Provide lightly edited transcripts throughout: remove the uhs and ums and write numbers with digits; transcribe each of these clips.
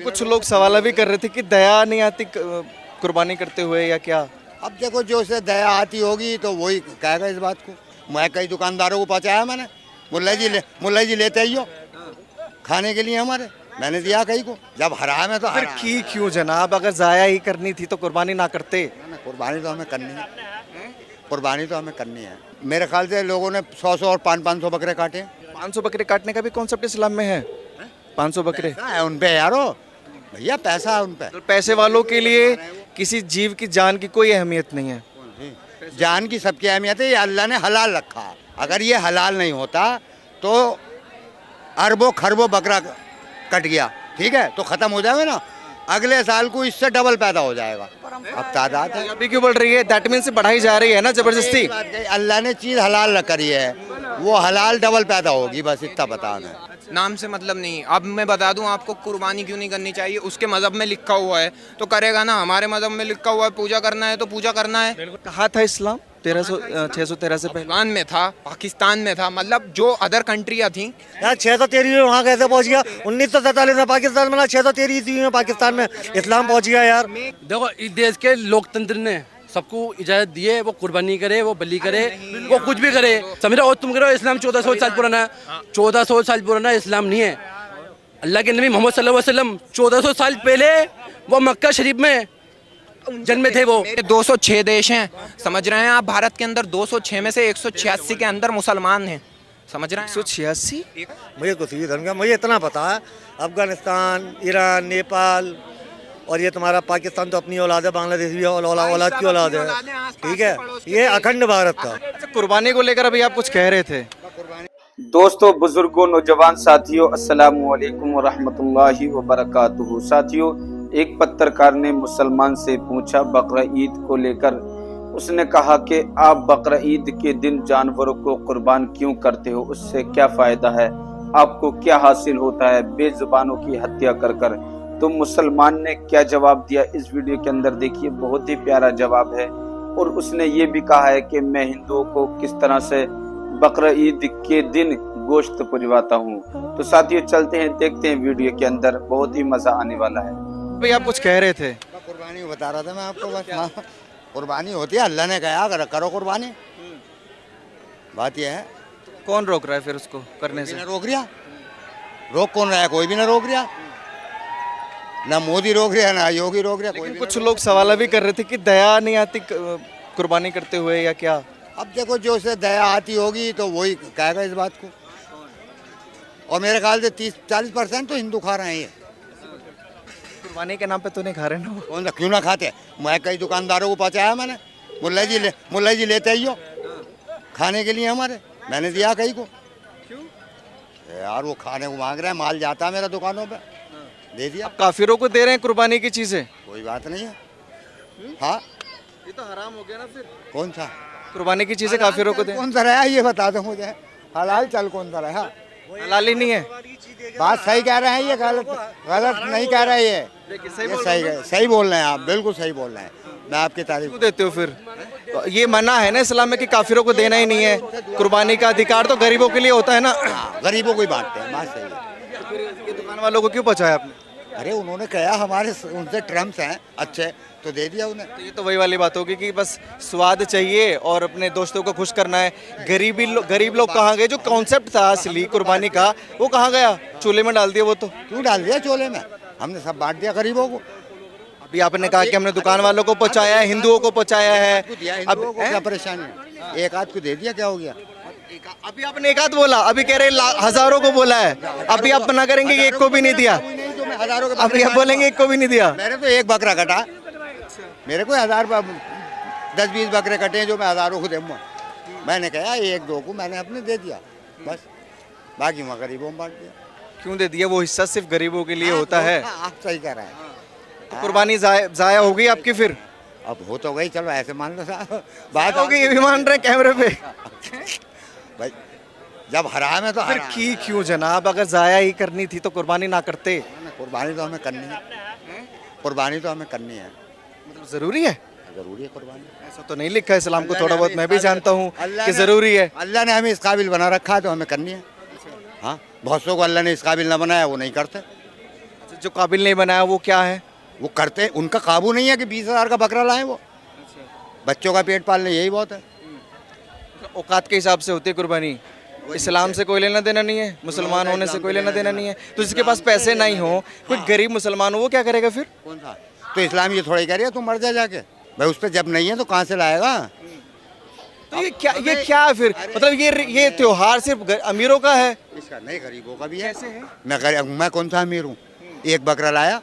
कुछ लोग सवाल भी कर रहे थे कि दया नहीं आती कुर्बानी करते हुए या क्या। अब देखो जो उसे दया आती होगी तो वही कहेगा इस बात को। मैं कई दुकानदारों को पहुँचाया मैंने, मुल्ला जी लेते ही हो खाने के लिए हमारे, मैंने दिया कई को। जब हराम है तो फिर की क्यों जनाब, अगर जाया ही करनी थी तो कुर्बानी ना करते। कुर्बानी तो हमें करनी है, कुर्बानी तो हमें करनी है। मेरे ख्याल से लोगों ने 100 और 500 बकरे काटे। 500 बकरे काटने का भी कॉन्सेप्ट इस्लाम में है। 500 बकरे पैसा है उन पे यारो, भैया पैसा है उन पे। तो पैसे वालों के लिए किसी जीव की जान की कोई अहमियत नहीं है। जान की सबकी अहमियत है, ये अल्लाह ने हलाल रखा। अगर ये हलाल नहीं होता तो अरबों खरबों बकरा कट गया, ठीक है, तो खत्म हो जाएगा ना। अगले साल को इससे डबल पैदा हो जाएगा। अब तादाद है, अभी क्यों बढ़ रही है? दैट मीन्स बढ़ाई जा रही है ना जबरदस्ती। अल्लाह ने चीज़ हलाल न करी है, वो हलाल डबल पैदा होगी, बस इतना बता दें। नाम से मतलब नहीं। अब मैं बता दूं आपको कुर्बानी क्यों नहीं करनी चाहिए। उसके मज़हब में लिखा हुआ है तो करेगा ना, हमारे मज़हब में लिखा हुआ है पूजा करना है तो पूजा करना है। कहा था इस्लाम 613 से पहले अफगान में था, पाकिस्तान में था, मतलब जो अदर कंट्रियाँ थी। यार 613 में वहाँ कैसे पहुँच गया? 1943 में पाकिस्तान में, 613 ईस्वी में पाकिस्तान में इस्लाम पहुँच गया। यार देखो, इस देश के लोकतंत्र ने सबको इजाजत दी है, वो कुर्बानी करे, वो बलि करे, वो कुछ भी करे, समझ रहे हो? तुम कह रहे हो इस्लाम 1400 साल पुराना है। 1400 साल पुराना इस्लाम नहीं है। अल्लाह के नबी मोहम्मद सल्लल्लाहु अलैहि वसल्लम 1400 साल पहले वो मक्का शरीफ में जन्मे थे। वो 206 देश हैं, समझ रहे हैं आप? भारत के अंदर 206 में से 186 के अंदर मुसलमान हैं, समझ रहे हैं? 186। मुझे कुछ भी धर्म का मुझे इतना पता है, अफगानिस्तान, ईरान, नेपाल और ये तुम्हारा पाकिस्तान तो अपनी औलाद है, बांग्लादेश भी औलाद की औलाद है, ठीक है। ये अखंड भारत था। कुर्बानी को लेकर अभी आप कुछ कह रहे थे। दोस्तों, बुजुर्गों, नौजवान साथियों, अस्सलामु अलैकुम व रहमतुल्लाहि व बरकातुहू। साथियों, एक पत्रकार ने मुसलमान से पूछा बकरा ईद को लेकर। उसने कहा कि आप बकरा ईद के दिन जानवरों को कुर्बान क्यों करते हो? उससे क्या फायदा है? आपको क्या हासिल होता है बेजुबानों की हत्या कर कर? तो मुसलमान ने क्या जवाब दिया इस वीडियो के अंदर देखिए, बहुत ही प्यारा जवाब है। और उसने ये भी कहा है कि मैं हिंदुओं को किस तरह से बकरा ईद के दिन गोश्त पुजवाता हूँ। तो साथियों, चलते हैं, देखते हैं वीडियो के अंदर, बहुत ही मजा आने वाला है। भाई आप कुछ कह रहे थे। कुर्बानी बता रहा था मैं आपको, बस कुर्बानी होती है, अल्लाह ने कहा करो कुर्बानी। बात यह है। कौन रोक रहा है फिर उसको करने से? रोक रिया, रोक कौन रहा है? कोई भी ना रोक रिया, ना मोदी रोक रहा है, ना योगी रोक रहा। लेकिन कुछ लोग सवाल भी कर रहे थे कि दया नहीं आती कुर्बानी करते हुए या क्या। अब देखो जो उसे दया आती होगी तो वही कहेगा इस बात को। और मेरे ख्याल से 30-40% तो हिंदू खा रहे हैं ये। कुर्बानी के नाम पे तो नहीं खा रहे ना वो। कौन सा क्यों ना खाते? मैं कई दुकानदारों को पहुँचाया मैंने, मुल्ला जी लेते ही हो खाने के लिए हमारे, मैंने दिया कई को। यार वो खाने को मांग रहे हैं, माल जाता है मेरा दुकानों पे, दे दिया। आप काफिरों को दे रहे हैं कुर्बानी की चीजें? कोई बात नहीं है। हाँ, ये तो हराम हो गया ना फिर। कौन सा कुर्बानी की चीजें काफिरों को दे? कौन सा रहा ये बता दो मुझे। हलाल चल कौन सा रहा? हलाल ही नहीं है। बात सही कह रहे हैं, ये गलत नहीं कह रहे। ये सही बोल रहे हैं आप, बिल्कुल सही बोल रहे हैं। मैं आपकी तारीफ क्यों देते हो फिर? तो ये मना है ना इस्लाम में कि काफिरों को देना ही नहीं है। कुर्बानी का अधिकार तो गरीबों के लिए होता है ना। गरीबों को ही बांटते हैं, बात सही है। ये दुकान वालों को क्यों पहुंचाया आपने? अरे उन्होंने कहा हमारे उनसे टर्म्स हैं अच्छे, तो दे दिया उन्हें। तो ये तो वही वाली बात होगी कि बस स्वाद चाहिए और अपने दोस्तों को खुश करना है। गरीब लोग कहाँ गए? जो कॉन्सेप्ट था असली कुर्बानी का, वो कहाँ गया? चूल्हे में डाल दिया वो तो। क्यों डाल दिया चोले में? हमने सब बांट दिया गरीबों को। अभी आपने कहा कि हमने दुकान वालों को पहुंचाया है, हिंदुओं को पहुंचाया है। अब क्या परेशानी है? एक आध को दे दिया, क्या हो गया? अभी आपने एक आध बोला, अभी कह रहे हजारों को बोला है। अभी आप मना करेंगे कि एक को भी नहीं दिया? अभी आप बोलेंगे एक को भी नहीं दिया? मैंने तो एक बकरा कटा, मेरे को 10-20 बकरे कटे हैं जो मैं हजारों को दूंगा। मैंने कहा 1-2 को मैंने अपने दे दिया, बस बाकी मैं गरीबों में बांट दिया। क्यों दे दिया? वो हिस्सा सिर्फ गरीबों के लिए होता है। आप सही कह रहे हैं। तो कुर्बानी जाया हो गई आपकी फिर? अब हो तो गई, चलो ऐसे मान लो साहब। बात हो गई, ये भी मान रहे कैमरे पे। भाई जब हराम है तो फिर की क्यों जनाब, अगर जाया ही करनी थी तो कुर्बानी ना करते। कुर्बानी तो हमें करनी है, कुर्बानी तो हमें करनी है। मतलब जरूरी है? जरूरी है कुर्बानी। ऐसा तो नहीं लिखा है इस्लाम को, थोड़ा बहुत मैं भी जानता हूँ कि जरूरी है। अल्लाह ने हमें इस काबिल बना रखा है तो हमें करनी है। हाँ, बहुत सौ को अल्लाह ने इस काबिल ना बनाया, वो नहीं करते। जो काबिल नहीं बनाया वो क्या है? वो करते, उनका काबू नहीं है कि 20,000 का बकरा लाएं वो। बच्चों का पेट पालने यही बहुत है। औकात के हिसाब से होती है कुर्बानी। इस्लाम से कोई लेना देना नहीं है, मुसलमान होने से कोई लेना देना नहीं है। तो जिसके पास पैसे नहीं हो, कोई गरीब मुसलमान हो, वो क्या करेगा फिर? कौन सा? तो इस्लाम ये थोड़ा ही कह रही है तू मर जा जाके, भाई उस पर जब नहीं है तो कहाँ से लाएगा? तो ये क्या है फिर? मतलब ये त्योहार सिर्फ अमीरों का है? इसका नहीं, गरीबों का भी है। मैं कौन सा अमीर हूँ? एक बकरा लाया।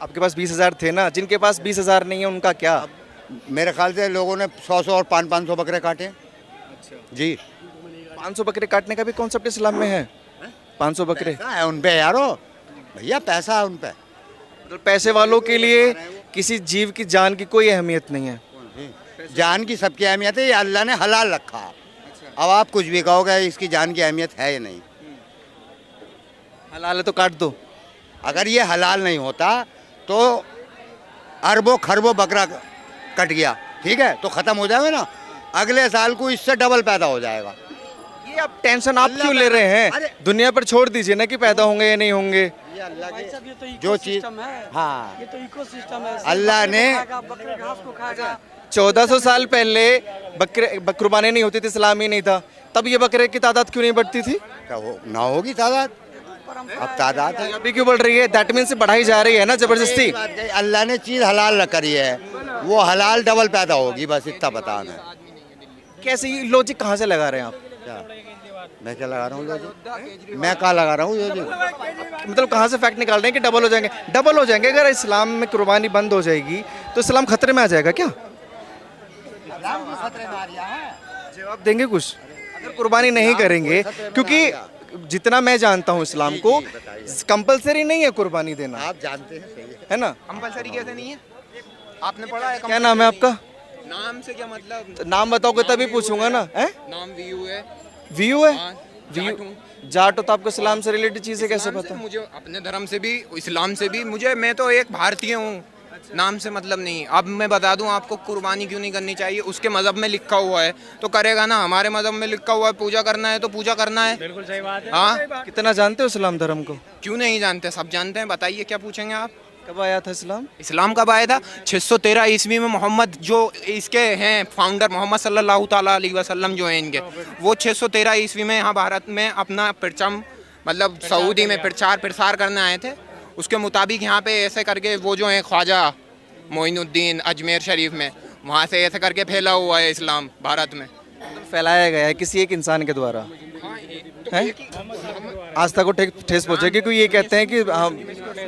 आपके पास 20,000 थे ना, जिनके पास 20,000 नहीं है उनका क्या? मेरे ख्याल से लोगों ने 100 और 500 बकरे काटे जी। 500 बकरे काटने का भी कॉन्सेप्ट इस्लाम में है? 500 बकरे पैसा है उन पे यारो, भैया पैसा है उन पे। मतलब पैसे वालों के लिए किसी जीव की जान की कोई अहमियत नहीं है? जान की सबकी अहमियत है, ये अल्लाह ने हलाल रखा। अब आप कुछ भी कहोगे, इसकी जान की अहमियत है या नहीं? हलाल है तो काट दो। अगर ये हलाल नहीं होता तो अरबों खरबों बकरा कट गया, ठीक है, तो ख़त्म हो जाएगा ना। अगले साल को इससे डबल पैदा हो जाएगा। ये आप टेंशन आप क्यों ले रहे हैं? दुनिया पर छोड़ दीजिए ना कि पैदा होंगे या नहीं होंगे। ये अल्लाह की जो चीज़, हाँ, ये तो इकोसिस्टम है। अल्लाह ने 1400 साल पहले कुर्बानी नहीं होती थी, इस्लाम ही नहीं था, तब ये बकरे की तादाद क्यों नहीं बढ़ती थी? क्या हो ना होगी तादाद? अब तादाद है, अभी क्यों बढ़ रही है? दैट मीन्स बढ़ाई जा रही है ना जबरदस्ती। अल्लाह ने चीज़ हलाल न करी है, वो हलाल डबल पैदा होगी, बस इतना बता मैं। कैसे ये लॉजिक कहाँ से लगा रहे हैं आप? क्या मैं क्या लगा रहा हूँ लॉजिक? मैं कहाँ लगा रहा हूँ लॉजिक? मतलब कहाँ से फैक्ट निकाल रहे हैं कि डबल हो जाएंगे? डबल हो जाएंगे अगर इस्लाम में कुर्बानी बंद हो जाएगी तो इस्लाम खतरे में आ जाएगा क्या? जवाब देंगे कुछ? अगर कुर्बानी नहीं करेंगे, क्योंकि जितना मैं जानता हूँ इस्लाम को कंपलसरी नहीं है कुर्बानी देना, आप जानते हैं, सही है ना? कंपलसरी कैसे नहीं है? आपने पढ़ा है? क्या नाम है आपका? नाम से क्या मतलब? तो नाम बताओगे तभी पूछूंगा ना। है नाम वीयू है। व्यू है? हाँ, व्यू जाट हूँ। जाट हो तो आपको इस्लाम से रिलेटेड चीजें कैसे इस्लाम से पता? मुझे अपने धर्म से भी, इस्लाम से भी मुझे, मैं तो एक भारतीय हूँ, नाम से मतलब नहीं। अब मैं बता दूं आपको कुर्बानी क्यों नहीं करनी चाहिए, उसके मजहब में लिखा हुआ है तो करेगा ना। हमारे मजहब में लिखा हुआ है पूजा करना है तो पूजा करना है। बिल्कुल सही बात है। हाँ, कितना जानते हो इस्लाम धर्म को? क्यों नहीं जानते? सब जानते हैं। बताइए क्या पूछेंगे आप? कब आया था इस्लाम? इस्लाम कब आया था? 613 ईस्वी में मोहम्मद, जो इसके हैं फाउंडर, मोहम्मद सल्लल्लाहु ताला अलैहि वसल्लम जो हैं इनके, वो 613 ईस्वी में यहाँ भारत में अपना परचम, मतलब सऊदी में प्रसार करने आए थे। उसके मुताबिक यहाँ पे ऐसे करके वो जो है ख्वाजा मोइनुद्दीन अजमेर शरीफ में, वहाँ से ऐसे करके फैला हुआ है इस्लाम भारत में। फैलाया गया है किसी एक इंसान के द्वारा, है? आस्था को ठेस पहुंचे, क्योंकि ये कहते हैं कि हम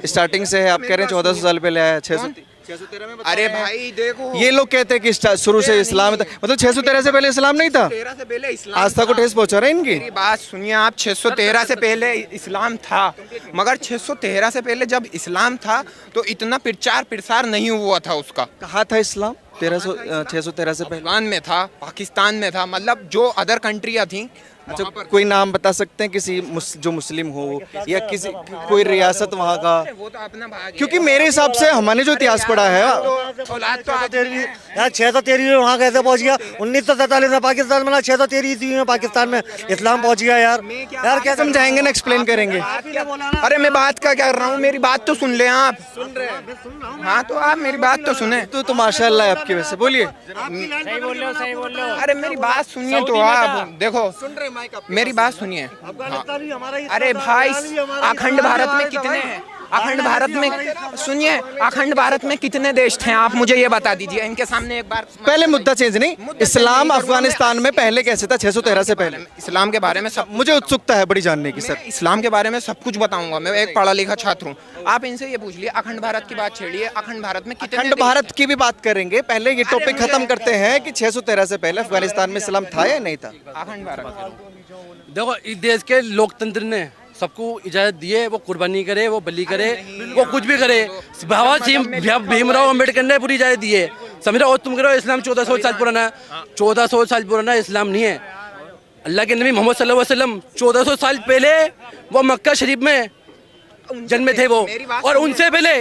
स्टार्टिंग से है। आप कह रहे हैं 1400 साल पहले आया, 613 में। अरे भाई देखो, ये लोग कहते हैं कि शुरू से इस्लाम था, मतलब 613 से पहले इस्लाम नहीं था। 613 से पहले इस्लाम आस्था को ठेस पहुंचा रहे हैं इनकी। मेरी बात सुनिए आप, 613 से पहले इस्लाम था, मगर 613 से पहले जब इस्लाम था तो इतना प्रचार प्रसार नहीं हुआ था उसका। कहाँ था इस्लाम 613 से पहले? अफगान में था, पाकिस्तान में था, मतलब जो अदर कंट्रियाँ थी। अच्छा, कोई नाम बता सकते हैं किसी जो मुस्लिम हो या किसी कोई रियासत वहाँ का? वो तो अपना भाग है। क्योंकि मेरे हिसाब से हमने जो इतिहास पढ़ा है, औलाद तो आज यार 613 में वहाँ कैसे पहुँच गया? 1943 में पाकिस्तान बना, 613 ईस्वी में पाकिस्तान में इस्लाम पहुँच गया। यार क्या समझाएंगे ना, एक्सप्लेन करेंगे? अरे मैं बात क्या कर रहा हूँ, मेरी बात तो सुन ले आप। सुन रहे हैं? हाँ तो आप मेरी बात तो सुने। तो माशाल्लाह है आपकी वजह से। बोलिए। सही बोल रहे हो। अरे मेरी बात सुनिए तो आप देखो, मेरी बात सुनिए। अफगानिस्तान भी हमारा ही, अरे भाई, अखंड भारत में कितने हैं? अखंड भारत में सुनिए, अखंड भारत में कितने देश थे आप मुझे ये बता दीजिए इनके सामने एक बार। पहले मुद्दा चेंज नहीं, इस्लाम अफगानिस्तान में पहले कैसे था 613 से पहले? इस्लाम के बारे में सब, मुझे उत्सुकता है बड़ी जानने की सर। इस्लाम के बारे में सब कुछ बताऊंगा। मैं एक पढ़ा लिखा छात्र हूँ। आप इनसे ये पूछ लिए, अखंड भारत की बात छेड़िए, अखंड भारत में कितने अखंड भारत की भी बात करेंगे, पहले ये टॉपिक खत्म करते हैं कि 613 से पहले अफगानिस्तान में इस्लाम था या नहीं था? अखंड भारत देखो, इस देश के लोकतंत्र ने सबको इजाजत दी है, वो कुर्बानी करे, वो बलि करे, वो कुछ भी करे। बाबा भीमराव अम्बेडकर ने पूरी इजाजत दी है। समझ रहे हो? तुम कह रहे हो इस्लाम 1400 साल पुराना है। 1400 साल पुराना इस्लाम नहीं है। अल्लाह के नबी मोहम्मद सल्लल्लाहु अलैहि वसल्लम 1400 साल पहले वो मक्का शरीफ में जन्मे थे वो, और उनसे पहले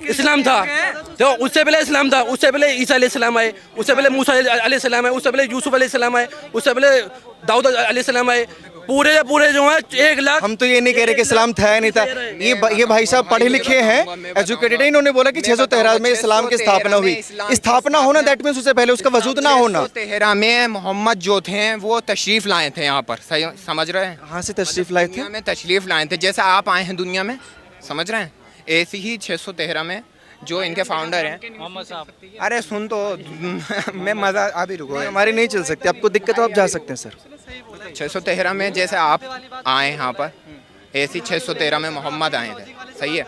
इस्लाम था। देखो, उससे पहले इस्लाम था, उससे पहले ईसा अलैहिस्सलाम आए, उससे पहले मूसा अलैहिस्सलाम आए, उससे पहले यूसुफ अलैहिस्सलाम आए, उससे पहले दाऊद अलैहिस्सलाम आए। पूरे जो है 1 लाख। हम तो ये नहीं कह रहे कि इस्लाम था या नहीं था, ये भाई साहब पढ़े लिखे हैं, एजुकेटेड है, इन्होंने बोला कि 613 में इस्लाम की स्थापना हुई। स्थापना होना दैट मीन्स उससे पहले उसका वजूद ना होना। 613 में मोहम्मद जो थे वो तशरीफ लाए थे यहाँ पर, सही समझ रहे हैं? कहाँ से तशरीफ लाए थे? दुनिया में तशरीफ लाए थे, जैसे आप आए हैं दुनिया में, समझ रहे हैं? ऐसे ही 613 में जो इनके फाउंडर हैं मोहम्मद साहब। अरे सुन तो मैं मजा अभी रुको, हमारी नहीं चल सकती, आपको दिक्कत हो आप जा सकते हैं सर। 613 में जैसे आप आए यहाँ पर, ऐसी 613 में मोहम्मद आए थे, सही है?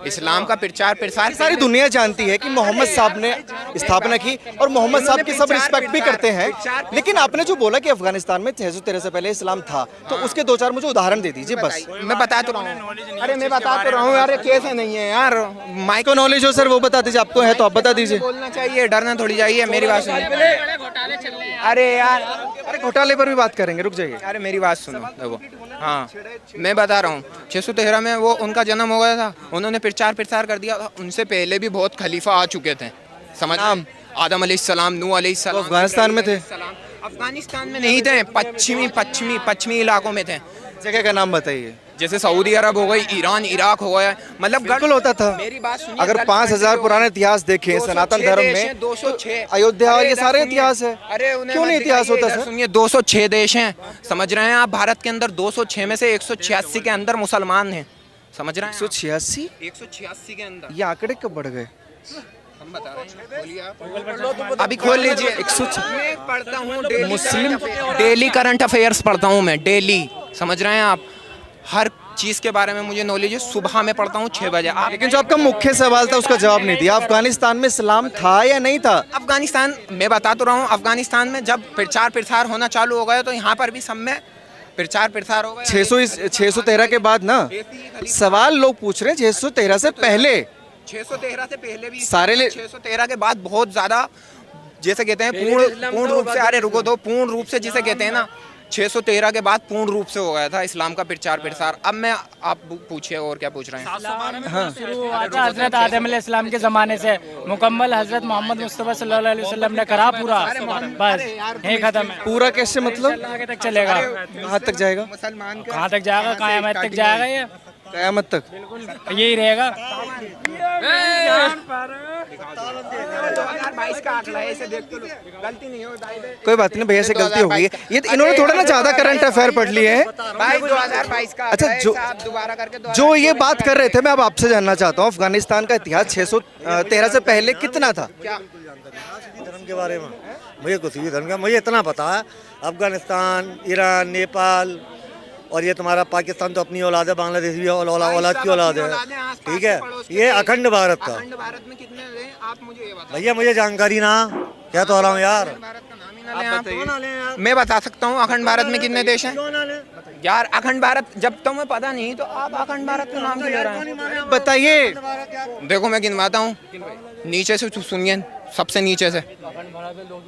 इस्लाम का प्रचार प्रसार सारी दुनिया जानती है कि मोहम्मद साहब ने स्थापना की और मोहम्मद साहब की सब रिस्पेक्ट भी करते हैं, लेकिन आपने जो बोला कि अफगानिस्तान में 613 से पहले इस्लाम था, तो उसके 2-4 मुझे उदाहरण दे दीजिए बस। मैं बता तो रहा हूँ, अरे मैं बता तो रहा हूँ, अरे कैसे नहीं है यार, माइको नॉलेज हो सर वो बता दीजिए, आपको है तो आप बता दीजिए। बोलना चाहिए, डरना थोड़ी चाहिए, मेरी बात सुनिए। अरे यार, अरे घोटाले पर भी बात करेंगे, रुक जाइए। अरे मेरी बात सुनो, देखो हाँ मैं बता रहा हूँ 613 में वो उनका जन्म हो गया था, उन्होंने प्रचार प्रसार कर दिया। उनसे पहले भी बहुत खलीफा आ चुके थे, समझ, आदम अलैहिस्सलाम, नूह अलैहिस्सलाम। अफगानिस्तान में थे? अफगानिस्तान में नहीं थे, पश्चिमी इलाकों में थे। जगह का नाम बताइए। जैसे सऊदी अरब हो गई, ईरान, इराक हो गया, मतलब बिल्कुल होता था। मेरी बात सुनिए, अगर 5000 पुराने इतिहास देखें सनातन धर्म में, 206 अयोध्या और ये सारे इतिहास है। अरे क्यों नहीं इतिहास होता सर? सुनिए, 206 देश हैं, समझ रहे हैं आप? भारत के अंदर 206 में से 186 के अंदर मुसलमान हैं, समझ रहे हैं? 186 के अंदर। ये आंकड़े कब बढ़ गए? हम बता रहे हैं, बोलिए आप। अभी खोल लीजिए। 106 मैं पढ़ता हूँ मुस्लिम, डेली करंट अफेयर्स पढ़ता हूँ मैं, डेली, समझ रहे हैं आप? हर चीज के बारे में मुझे नॉलेज है, सुबह में पढ़ता हूँ 6 बजे। लेकिन जो आपका मुख्य सवाल था उसका जवाब नहीं दिया। अफगानिस्तान में इस्लाम था या नहीं था? अफगानिस्तान, मैं बता तो रहा हूँ, अफगानिस्तान में जब प्रचार प्रसार होना चालू हो गया तो यहाँ पर भी सब में प्रचार प्रसार हो गया। 613 के बाद ना सवाल लोग पूछ रहे हैं, 613 से पहले, 613 से पहले भी सारे 613 के बाद बहुत ज्यादा, जैसे कहते हैं पूर्ण रूप से, अरे रुको दो, पूर्ण रूप से जिसे कहते हैं ना, 613 के बाद पूर्ण रूप से हो गया था इस्लाम का प्रचार प्रसार। अब मैं, आप पूछिए और क्या पूछ रहे हैं? शुरू हुआ था हजरत आदम अलैहिस्सलाम के ज़माने से, मुकम्मल हजरत मोहम्मद मुस्तफ़ा सल्लल्लाहु अलैहि वसल्लम ने करा पूरा, बस यही खत्म है। पूरा कैसे मतलब? आगे तक चलेगा। कहाँ तक जाएगा? मुसलमान कहाँ तक जाएगा? क़यामत तक जाएगा ये, कयामत तक यही रहेगा। 2022 का आंकड़ा है, इसे देख तो लो, गलती नहीं हो। कोई बात नहीं, भैया से गलती हो गई है। ये इन्होंने थोड़ा ना ज्यादा करंट अफेयर पढ़ लिए हैं। भाई 2022 का अच्छा, आंकड़ा है, जो साहब दोबारा करके जो ये बात कर रहे थे, मैं अब आपसे जानना चाहता हूँ, अफगानिस्तान का इतिहास 613 से पहले कितना था? धर्म के बारे में मुझे कुछ भी धर्म का, मुझे इतना पता है, अफगानिस्तान, ईरान, नेपाल और ये तुम्हारा पाकिस्तान तो अपनी औलाद है, बांग्लादेश भी औलाद की औलाद है, ठीक है? ये अखंड भारत था। अखंड भारत में कितने हैं आप मुझे ये बताओ। भैया मुझे जानकारी ना, क्या तो रहा हूँ यार। भारत का नाम ही ना लें आप। मैं बता सकता हूँ अखंड भारत में कितने देश हैं यार। अखंड भारत जब तुम्हें पता नहीं तो आप अखंड भारत का नाम क्यों ले रहे हैं? बताइए। देखो मैं गिनवाता हूँ, नीचे से सुनिए, सबसे नीचे से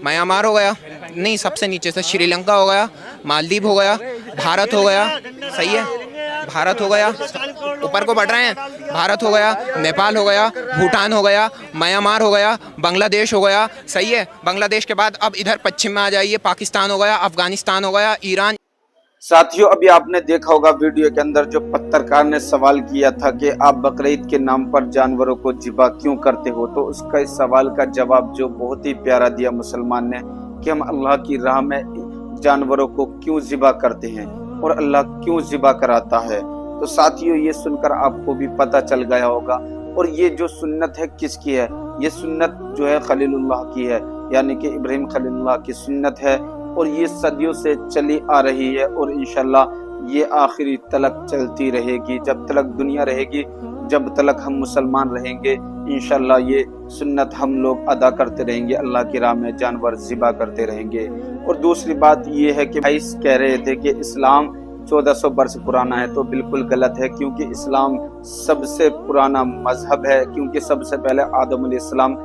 म्यांमार हो गया, नहीं सबसे नीचे से श्रीलंका हो गया, मालदीव हो गया, भारत हो गया, सही है, भारत हो गया, ऊपर को बढ़ रहे हैं, भारत हो गया, नेपाल हो गया, भूटान हो गया, म्यांमार हो गया, बांग्लादेश हो गया, सही है। बांग्लादेश के बाद अब इधर पश्चिम में आ जाइए, पाकिस्तान हो गया, अफगानिस्तान हो गया, ईरान। साथियों, अभी आपने देखा होगा वीडियो के अंदर जो पत्रकार ने सवाल किया था कि आप बकरीद के नाम पर जानवरों को ज़िबा क्यों करते हो, तो उसका इस सवाल का जवाब जो बहुत ही प्यारा दिया मुसलमान ने कि हम अल्लाह की राह में जानवरों को क्यों ज़िबा करते हैं और अल्लाह क्यों ज़िबा कराता है। तो साथियों, ये सुनकर आपको भी पता चल गया होगा। और ये जो सुन्नत है किसकी है? ये सुन्नत जो है खलीलुल्लाह की है, यानी कि इब्राहिम खलीलुल्लाह की सुन्नत है और ये सदियों से चली आ रही है और इंशाल्लाह ये आखिरी तलक चलती रहेगी, जब तलक दुनिया रहेगी, जब तलक हम मुसलमान रहेंगे। इंशाल्लाह ये सुन्नत हम लोग अदा करते रहेंगे, अल्लाह की राह में जानवर ज़िबा करते रहेंगे। और दूसरी बात ये है कि भाई कह रहे थे कि इस्लाम 1400 वर्ष पुराना है, तो बिल्कुल गलत है, क्योंकि इस्लाम सबसे पुराना मजहब है, क्योंकि सबसे पहले आदम अलैहिस्सलाम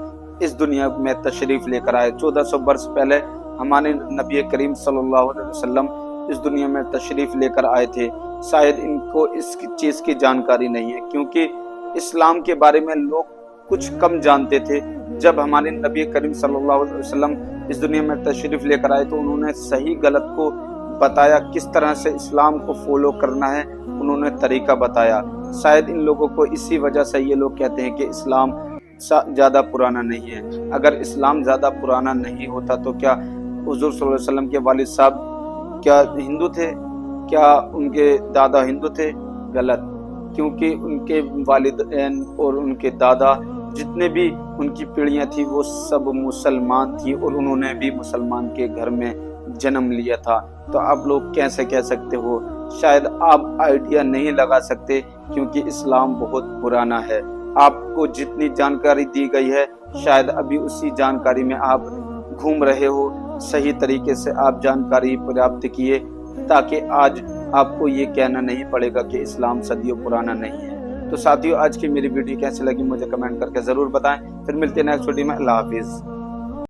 इस दुनिया में तशरीफ लेकर आए। 1400 वर्ष पहले हमारे नबी करीम सल्लल्लाहु अलैहि वसल्लम इस दुनिया में तशरीफ लेकर आए थे। शायद इनको इस चीज़ की जानकारी नहीं है, क्योंकि इस्लाम के बारे में लोग कुछ कम जानते थे। जब हमारे नबी करीम सल्लल्लाहु अलैहि वसल्लम इस दुनिया में तशरीफ लेकर आए तो उन्होंने सही गलत को बताया, किस तरह से इस्लाम को फॉलो करना है उन्होंने तरीका बताया। शायद इन लोगों को इसी वजह से ये लोग कहते हैं कि इस्लाम ज़्यादा पुराना नहीं है। अगर इस्लाम ज़्यादा पुराना नहीं होता तो क्या हुजूर सल्लल्लाहु अलैहि वसल्लम के वालिद साहब क्या हिंदू थे? क्या उनके दादा हिंदू थे? गलत, क्योंकि उनके वालिद और उनके दादा जितने भी उनकी पीढ़ियां थी वो सब मुसलमान थी और उन्होंने भी मुसलमान के घर में जन्म लिया था। तो आप लोग कैसे कह सकते हो? शायद आप आइडिया नहीं लगा सकते क्योंकि इस्लाम बहुत पुराना है। आपको जितनी जानकारी दी गई है शायद अभी उसी जानकारी में आप घूम रहे हो। सही तरीके से आप जानकारी प्राप्त किए ताकि आज आपको ये कहना नहीं पड़ेगा कि इस्लाम सदियों पुराना नहीं है। तो साथियों, आज की मेरी वीडियो कैसी लगी मुझे कमेंट करके ज़रूर बताएं। फिर मिलते हैं नेक्स्ट वीडियो में। अल्लाह हाफिज़।